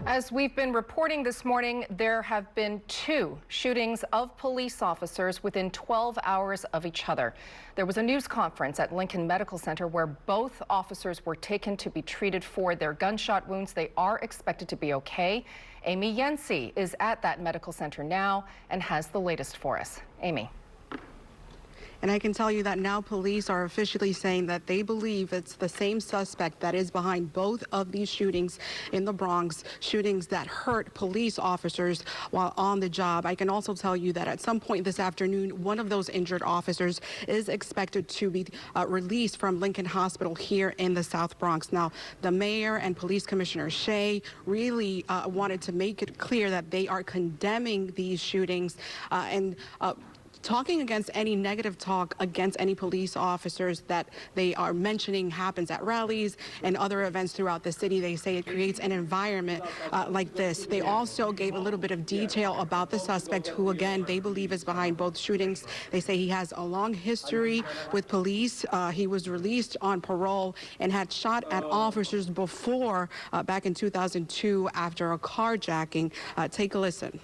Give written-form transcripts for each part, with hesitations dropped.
As we've been reporting this morning, there have been 2 shootings of police officers within 12 hours of each other. There was a news conference at Lincoln Medical Center where both officers were taken to be treated for their gunshot wounds. They are expected to be okay. Amy Yency is at that medical center now and has the latest for us. Amy. And I can tell you that now police are officially saying that they believe it's the same suspect that is behind both of these shootings in the Bronx, shootings that hurt police officers while on the job. I can also tell you that at some point this afternoon, one of those injured officers is expected to be released from Lincoln Hospital here in the South Bronx. Now, the mayor and police commissioner Shea really wanted to make it clear that they are condemning these shootings and talking against any negative talk against any police officers that they are mentioning happens at rallies and other events throughout the city. They say it creates an environment like this. They also gave a little bit of detail about the suspect who, again, they believe is behind both shootings. They say he has a long history with police. He was released on parole and had shot at officers before back in 2002 after a carjacking. Take a listen.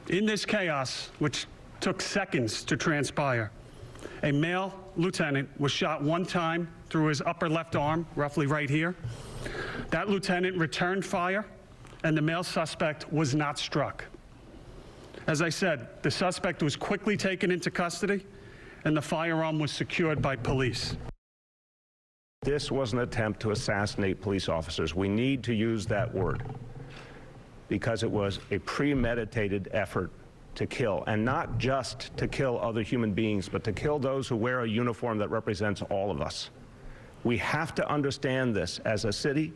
In this chaos, which took seconds to transpire, a male lieutenant was shot one time through his upper left arm, roughly right here. That lieutenant returned fire, and the male suspect was not struck. As I said, the suspect was quickly taken into custody, and the firearm was secured by police. This was an attempt to assassinate police officers. We need to use that word, because it was a premeditated effort to kill, and not just to kill other human beings, but to kill those who wear a uniform that represents all of us. We have to understand this as a city,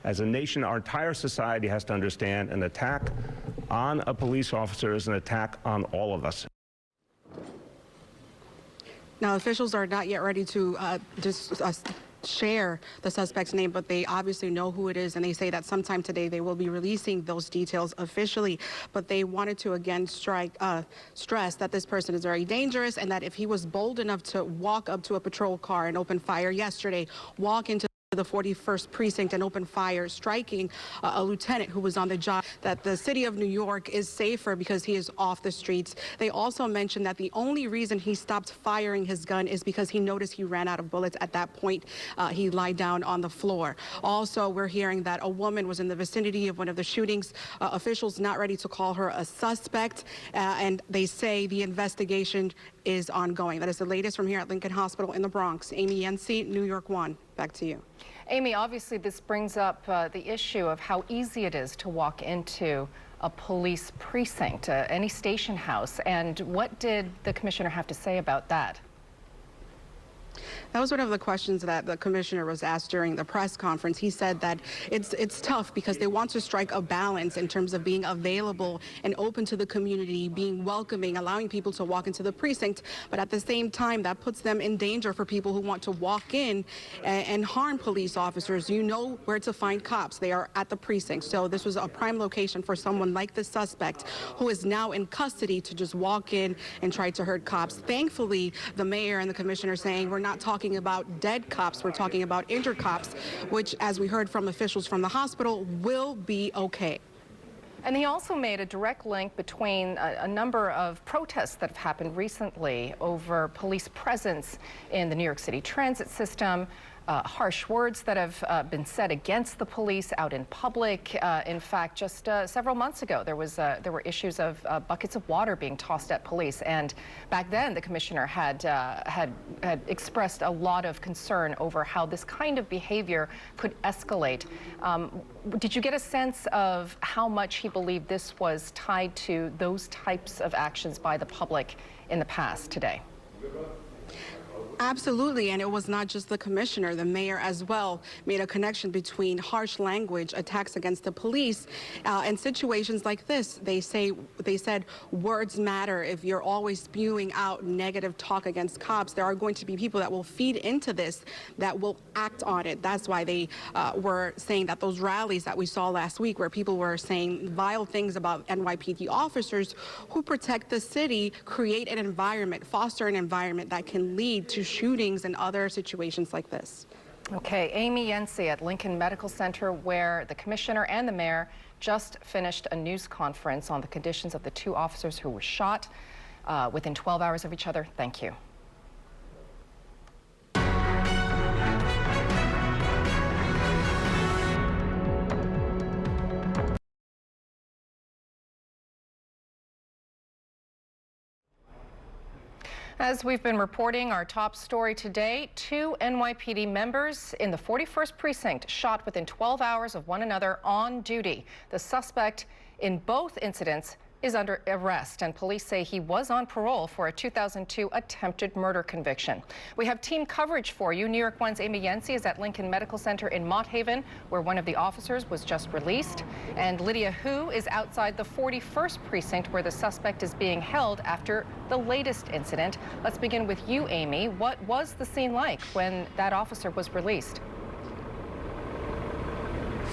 as a nation. Our entire society has to understand an attack on a police officer is an attack on all of us. Now, officials are not yet ready to share the suspect's name, but they obviously know who it is, and they say that sometime today they will be releasing those details officially. But they wanted to again stress that this person is very dangerous, and that if he was bold enough to walk up to a patrol car and open fire yesterday, walk into the 41st precinct and open fire, striking a lieutenant who was on the job, that the city of New York is safer because he is off the streets. They also mentioned that the only reason he stopped firing his gun is because he noticed he ran out of bullets. At that point, he lied down on the floor. Also, we're hearing that a woman was in the vicinity of one of the shootings. Officials not ready to call her a suspect, and they say the investigation is ongoing. That is the latest from here at Lincoln Hospital in the Bronx. Amy Yency, New York 1. Back to you. Amy, obviously this brings up the issue of how easy it is to walk into a police precinct, any station house. And what did the commissioner have to say about that? That was one of the questions that the commissioner was asked during the press conference. He said that it's tough because they want to strike a balance in terms of being available and open to the community, being welcoming, allowing people to walk into the precinct. But at the same time, that puts them in danger for people who want to walk in and harm police officers. You know where to find cops. They are at the precinct. So this was a prime location for someone like the suspect who is now in custody to just walk in and try to hurt cops. Thankfully, the mayor and the commissioner saying we're not talking about dead cops, we're talking about injured cops, which, as we heard from officials from the hospital, will be okay. And he also made a direct link between a number of protests that have happened recently over police presence in the New York City transit system, harsh words that have been said against the police out in public. In fact, just several months ago, there were issues of buckets of water being tossed at police, and back then the commissioner had expressed a lot of concern over how this kind of behavior could escalate. Did you get a sense of how much he believed this was tied to those types of actions by the public in the past today? Absolutely, and it was not just the commissioner. The mayor as well made a connection between harsh language, attacks against the police, and situations like this. They said words matter. If you're always spewing out negative talk against cops, there are going to be people that will feed into this, that will act on it. That's why they were saying that those rallies that we saw last week, where people were saying vile things about NYPD officers who protect the city, create an environment, foster an environment that can lead to shootings and other situations like this. Okay, Amy Yency at Lincoln Medical Center, where the commissioner and the mayor just finished a news conference on the conditions of the two officers who were shot within 12 hours of each other. Thank you. As we've been reporting, our top story today, two NYPD members in the 41st precinct shot within 12 hours of one another on duty. The suspect in both incidents is under arrest, and police say he was on parole for a 2002 attempted murder conviction. We have team coverage for you. New York One's Amy Yency is at Lincoln Medical Center in Mott Haven, where one of the officers was just released. And Lydia Hu is outside the 41st precinct, where the suspect is being held after the latest incident. Let's begin with you, Amy. What was the scene like when that officer was released?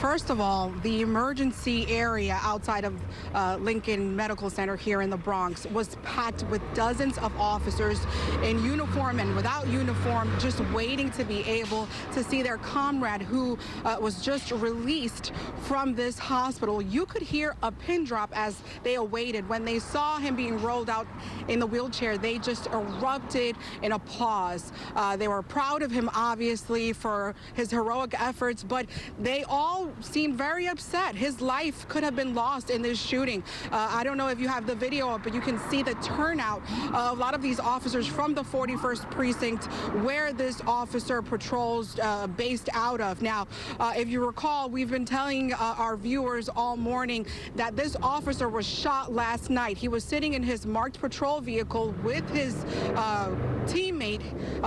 First of all, the emergency area outside of Lincoln Medical Center here in the Bronx was packed with dozens of officers in uniform and without uniform, just waiting to be able to see their comrade who was just released from this hospital. You could hear a pin drop as they awaited. When they saw him being rolled out in the wheelchair, they just erupted in applause. They were proud of him, obviously, for his heroic efforts, but they all seemed very upset. His life could have been lost in this shooting. I don't know if you have the video up, but you can see the turnout of a lot of these officers from the 41st precinct where this officer patrols based out of. Now, if you recall, we've been telling our viewers all morning that this officer was shot last night. He was sitting in his marked patrol vehicle with his teammate,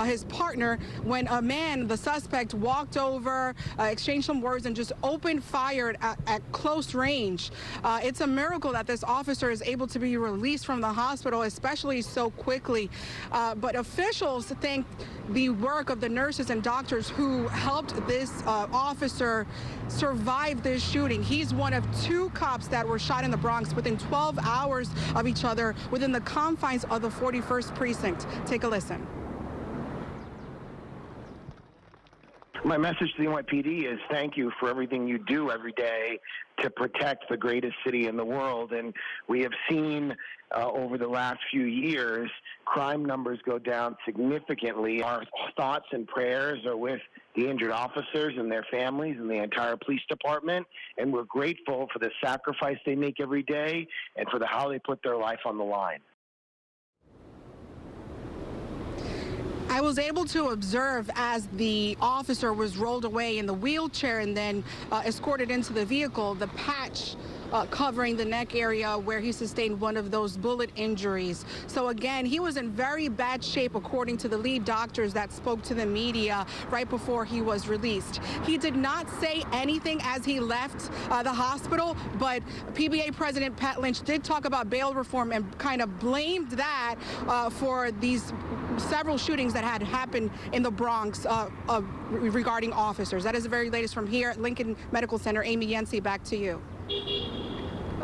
his partner, when a man, the suspect, walked over, exchanged some words, and just opened fire at close range. It's a miracle that this officer is able to be released from the hospital, especially so quickly. But officials think the work of the nurses and doctors who helped this officer survive this shooting. He's one of two cops that were shot in the Bronx within 12 hours of each other within the confines of the 41st precinct. Take a listen. My message to the NYPD is thank you for everything you do every day to protect the greatest city in the world. And we have seen over the last few years, crime numbers go down significantly. Our thoughts and prayers are with the injured officers and their families and the entire police department. And we're grateful for the sacrifice they make every day and for how they put their life on the line. I was able to observe as the officer was rolled away in the wheelchair and then escorted into the vehicle, the patch covering the neck area where he sustained one of those bullet injuries. So again, he was in very bad shape according to the lead doctors that spoke to the media right before he was released. He did not say anything as he left the hospital, but PBA President Pat Lynch did talk about bail reform and kind of blamed that for these several shootings that had happened in the Bronx regarding officers. That is the very latest from here at Lincoln Medical Center. Amy Yency, back to you.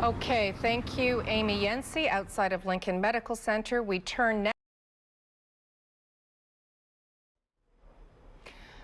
Okay, thank you, Amy Yency, outside of Lincoln Medical Center. We turn now.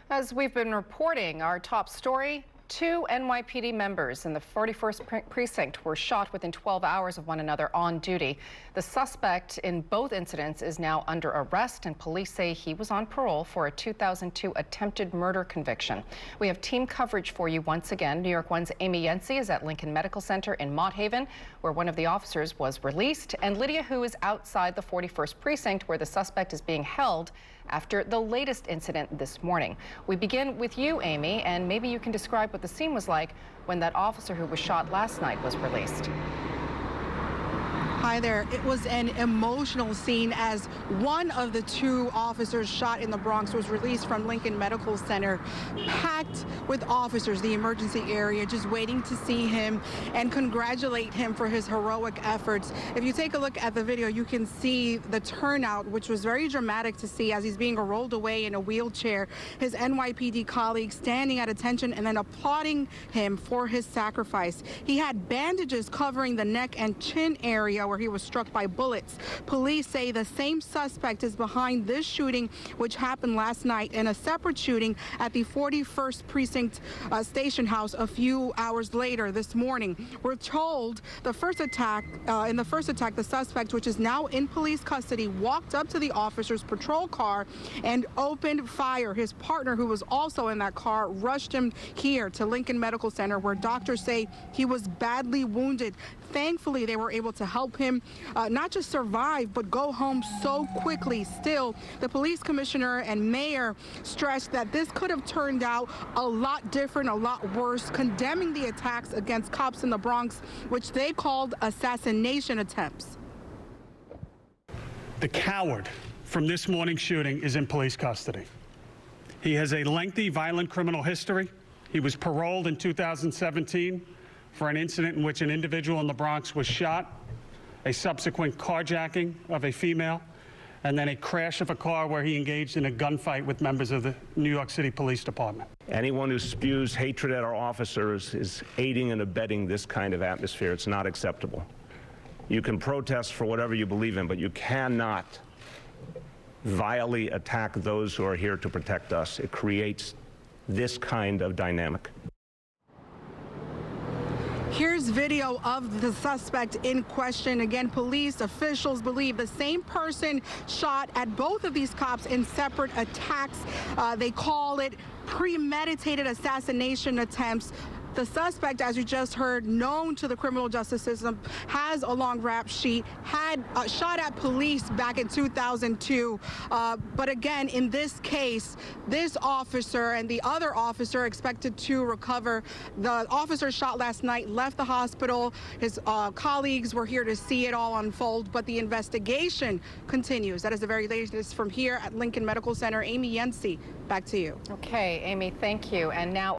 As we've been reporting, our top story, two NYPD members in the 41st precinct were shot within 12 hours of one another on duty. The suspect in both incidents is now under arrest, and police say he was on parole for a 2002 attempted murder conviction. We have team coverage for you once again. New York One's Amy Yency is at Lincoln Medical Center in Mott Haven, where one of the officers was released, and Lydia Hu is outside the 41st precinct, where the suspect is being held after the latest incident this morning. We begin with you, Amy, and maybe you can describe what the scene was like when that officer who was shot last night was released. Hi there. It was an emotional scene as one of the two officers shot in the Bronx was released from Lincoln Medical Center, packed with officers, the emergency area, just waiting to see him and congratulate him for his heroic efforts. If you take a look at the video, you can see the turnout, which was very dramatic to see as he's being rolled away in a wheelchair. His NYPD colleagues standing at attention and then applauding him for his sacrifice. He had bandages covering the neck and chin area where he was struck by bullets. Police say the same suspect is behind this shooting, which happened last night, and a separate shooting at the 41st Precinct Station House a few hours later this morning. We're told in the first attack, the suspect, which is now in police custody, walked up to the officer's patrol car and opened fire. His partner, who was also in that car, rushed him here to Lincoln Medical Center, where doctors say he was badly wounded. Thankfully, they were able to help him not just survive, but go home so quickly. Still, the police commissioner and mayor stressed that this could have turned out a lot different, a lot worse, condemning the attacks against cops in the Bronx, which they called assassination attempts. The coward from this morning's shooting is in police custody. He has a lengthy violent criminal history. He was paroled in 2017 for an incident in which an individual in the Bronx was shot, a subsequent carjacking of a female, and then a crash of a car where he engaged in a gunfight with members of the New York City Police Department. Anyone who spews hatred at our officers is aiding and abetting this kind of atmosphere. It's not acceptable. You can protest for whatever you believe in, but you cannot vilely attack those who are here to protect us. It creates this kind of dynamic. Here's video of the suspect in question. Again, police officials believe the same person shot at both of these cops in separate attacks. They call it premeditated assassination attempts. The suspect, as you just heard, known to the criminal justice system, has a long rap sheet, had shot at police back in 2002. But again, in this case, this officer and the other officer expected to recover. The officer shot last night left the hospital. His colleagues were here to see it all unfold, but the investigation continues. That is the very latest from here at Lincoln Medical Center. Amy Yensi, back to you. Okay, Amy, thank you. And now